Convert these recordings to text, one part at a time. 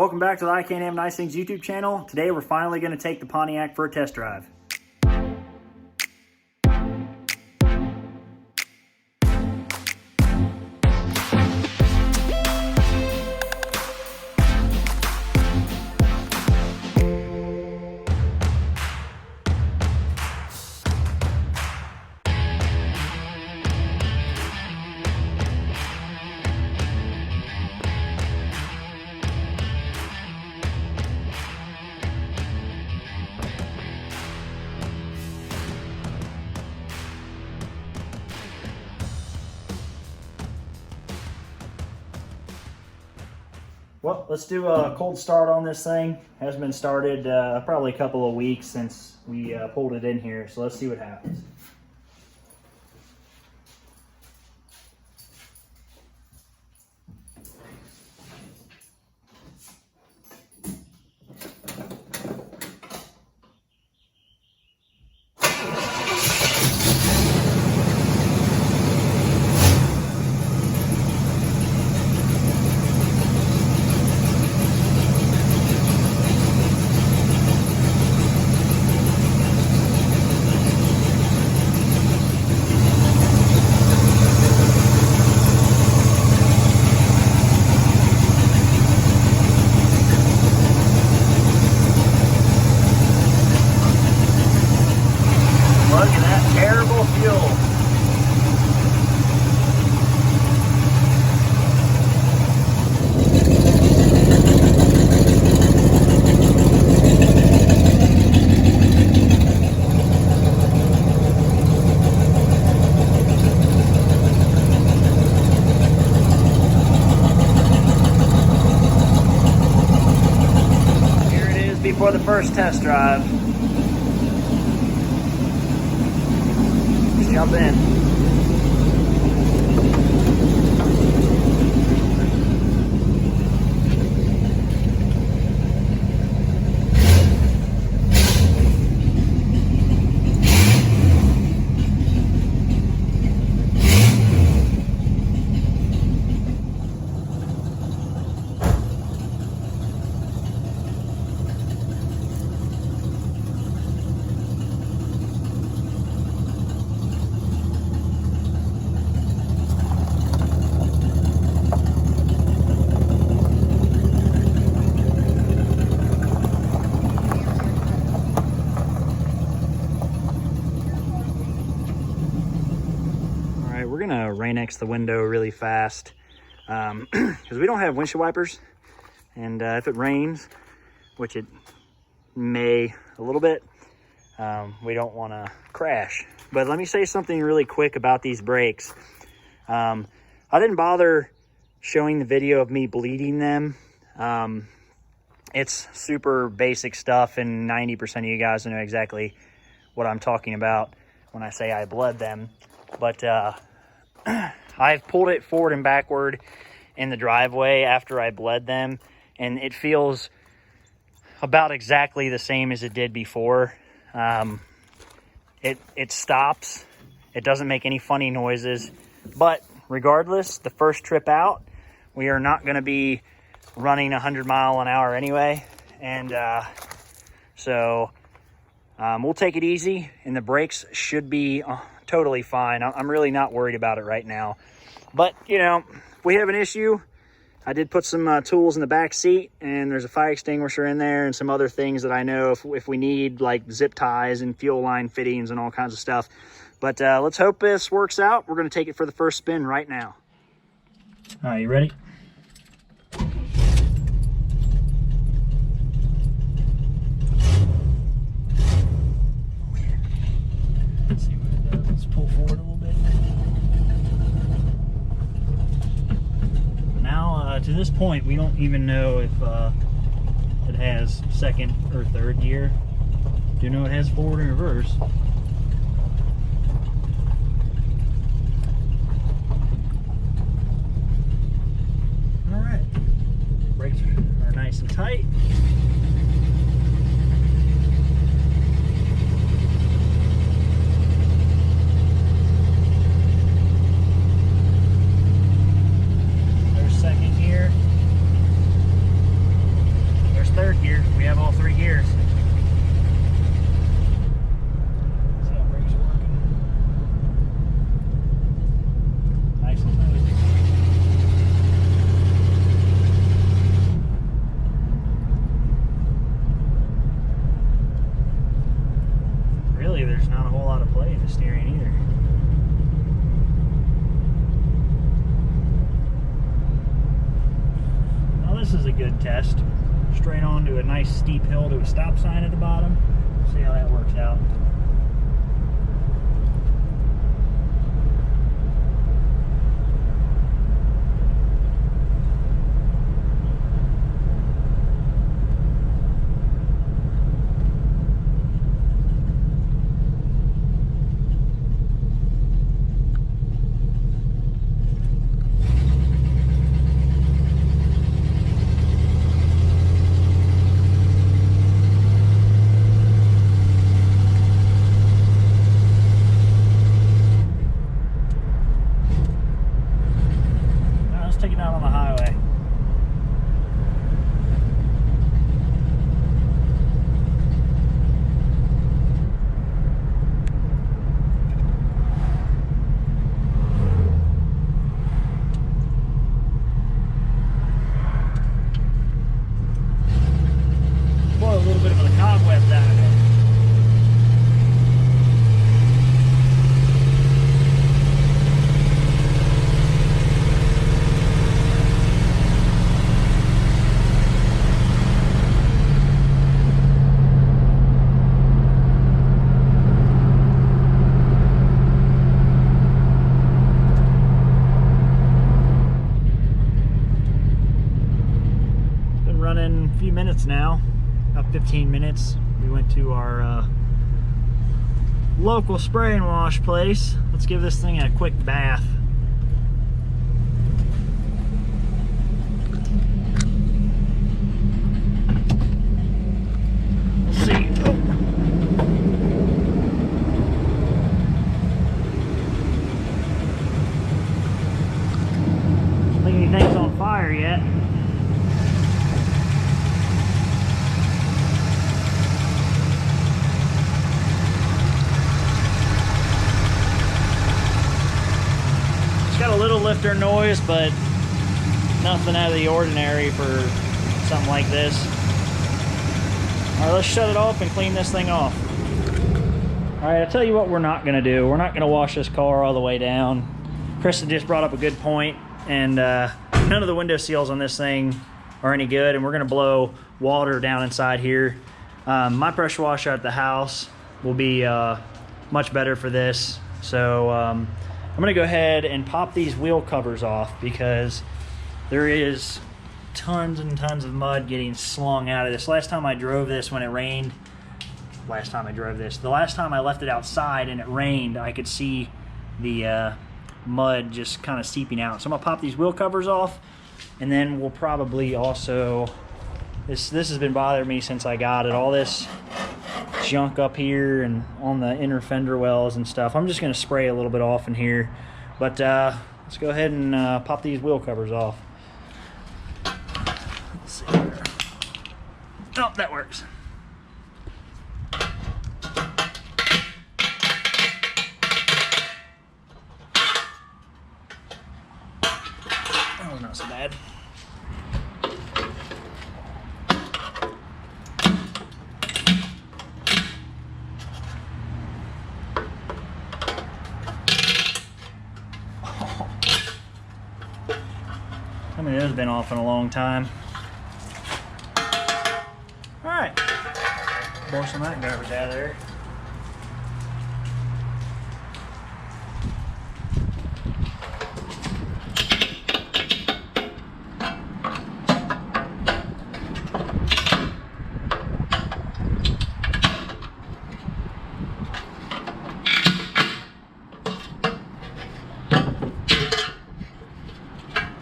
Welcome back to the I Can't Have Nice Things YouTube channel. Today we're finally going to take the Pontiac for a test drive. Well, let's do a cold start on this thing. Hasn't been started probably a couple of weeks since we pulled it in here, so let's see what happens. Look at that terrible fuel. Here it is before the first test drive. Jump in. We're gonna rain-X the window really fast because we don't have windshield wipers, and if it rains, which it may a little bit, we don't want to crash. But let me say something really quick about these brakes. I didn't bother showing the video of me bleeding them. It's super basic stuff, and 90% of you guys know exactly what I'm talking about when I say I bled them. But I've pulled it forward and backward in the driveway after I bled them, and it feels about exactly the same as it did before. It stops. It doesn't make any funny noises. But regardless, the first trip out, we are not going to be running 100 miles an hour anyway. And so we'll take it easy, and the brakes should be totally fine. I'm really not worried about it right now. But, you know, if we have an issue, I did put some tools in the back seat, and there's a fire extinguisher in there and some other things that I know if we need, like zip ties and fuel line fittings and all kinds of stuff. But let's hope this works out. We're going to take it for the first spin right now. All right, you ready? Let's see what it does. Let's pull forward a little bit. Now, to this point, we don't even know if it has second or third gear. Do know it has forward and reverse. All right, brakes are nice and tight. good test. Straight on to a nice steep hill to a stop sign at the bottom. See how that works out. Taking out on the highway. Blow a little bit of the cobwebs out of it. Running a few minutes now, about 15 minutes. We went to our local spray and wash place. Let's give this thing a quick bath. We'll see. Oh. I don't think anything's on fire yet. Got a little lifter noise, but nothing out of the ordinary for something like this. All right, let's shut it off and clean this thing off. All right, I'll tell you what we're not gonna do. We're not gonna wash this car all the way down. Kristen just brought up a good point, and none of the window seals on this thing are any good, and we're gonna blow water down inside here. My pressure washer at the house will be much better for this. So I'm gonna go ahead and pop these wheel covers off because there is tons and tons of mud getting slung out of this. Last time I drove this when it rained, the last time I left it outside and it rained, I could see the mud just kind of seeping out. So I'm gonna pop these wheel covers off, and then we'll probably also, this has been bothering me since I got it, all this junk up here and on the inner fender wells and stuff. I'm just gonna spray a little bit off in here, but let's go ahead and pop these wheel covers off. Let's see here. Oh, that works. Oh, not so bad. I mean, it has been off in a long time. All right, pour some of that garbage out of there.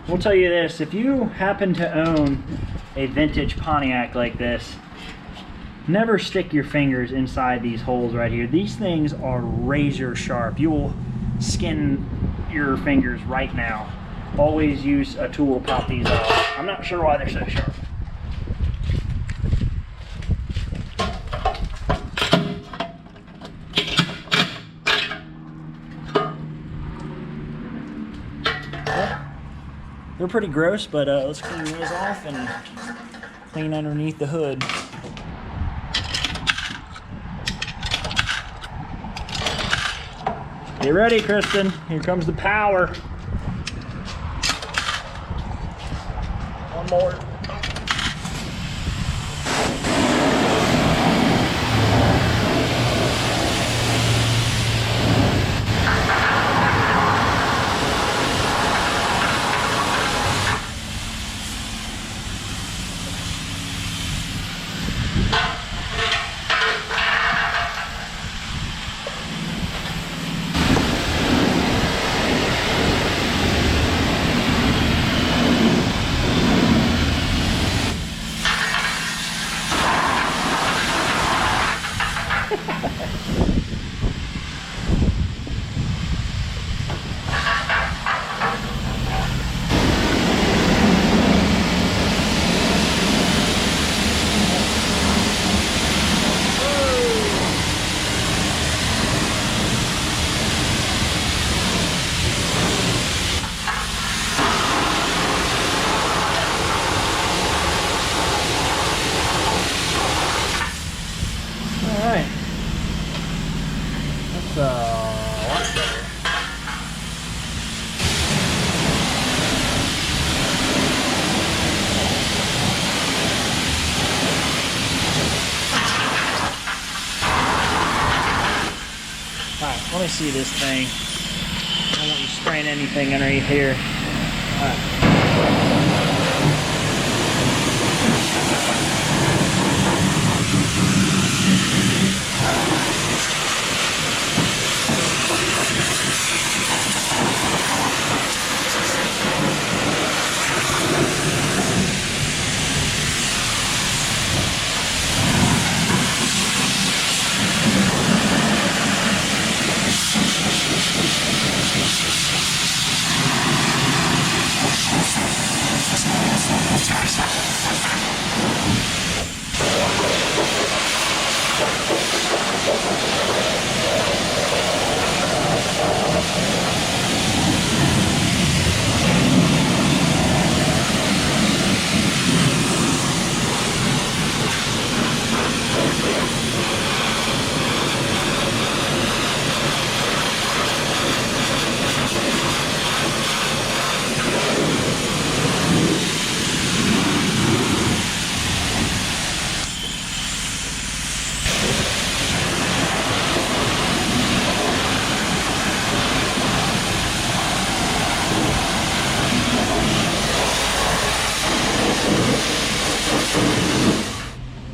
We'll tell you this, if you happen to own a vintage Pontiac like this, never stick your fingers inside these holes right here. These things are razor sharp. You will skin your fingers right now. Always use a tool to pop these off. I'm not sure why they're so sharp. They're pretty gross, but let's clean those off and clean underneath the hood. Get ready, Kristen. Here comes the power. One more. Let me see this thing. I don't want you spraying anything underneath here. All right.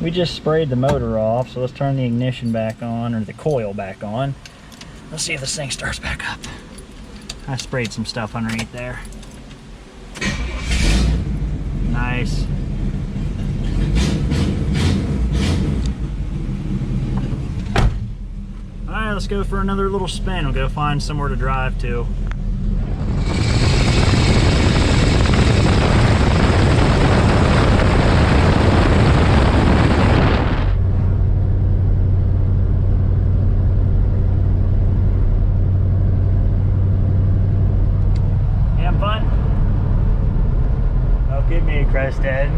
We just sprayed the motor off, so let's turn the ignition back on, or the coil back on. Let's see if this thing starts back up. I sprayed some stuff underneath there. Nice. Alright, let's go for another little spin. We'll go find somewhere to drive to. Give me a crest head.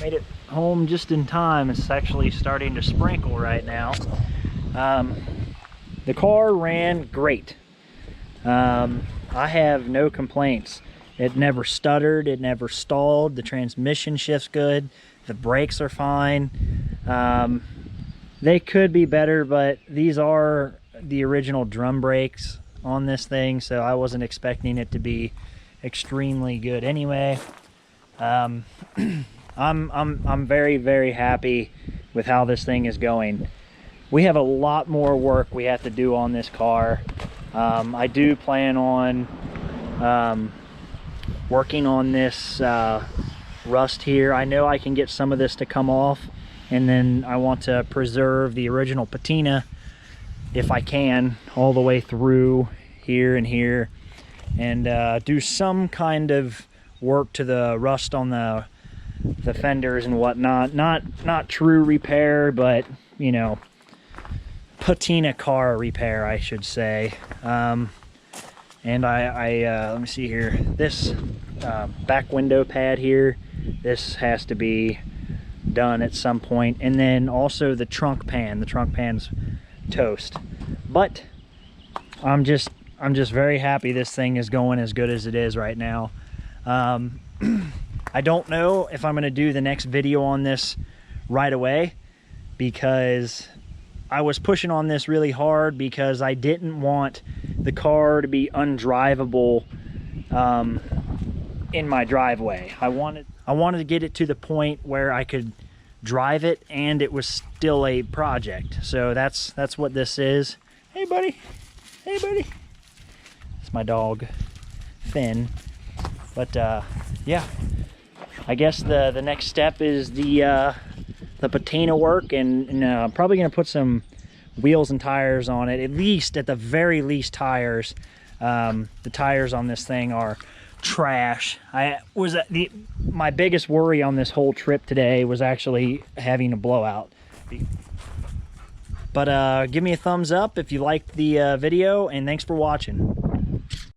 Made it home just in time. It's actually starting to sprinkle right now. The car ran great. I have no complaints. It never stuttered, it never stalled, the transmission shifts good, the brakes are fine. They could be better, but these are the original drum brakes on this thing, so I wasn't expecting it to be extremely good anyway. I'm very, very happy with how this thing is going. We have a lot more work we have to do on this car. I do plan on working on this rust here. I know I can get some of this to come off, and then I want to preserve the original patina if I can all the way through here and here, and do some kind of work to the rust on the fenders and whatnot. Not true repair, but you know, patina car repair, I should say. And let me see here, this back window pad here, this has to be done at some point, and then also the trunk pan's toast. But I'm just very happy this thing is going as good as it is right now. I don't know if I'm going to do the next video on this right away, because I was pushing on this really hard because I didn't want the car to be undrivable in my driveway. I wanted to get it to the point where I could drive it and it was still a project. So that's what this is. Hey buddy, hey buddy. It's my dog Finn. But yeah, I guess the next step is the patina work, and probably gonna put some wheels and tires on it, at the very least tires. The tires on this thing are trash. My biggest worry on this whole trip today was actually having a blowout. But give me a thumbs up if you liked the video, and thanks for watching.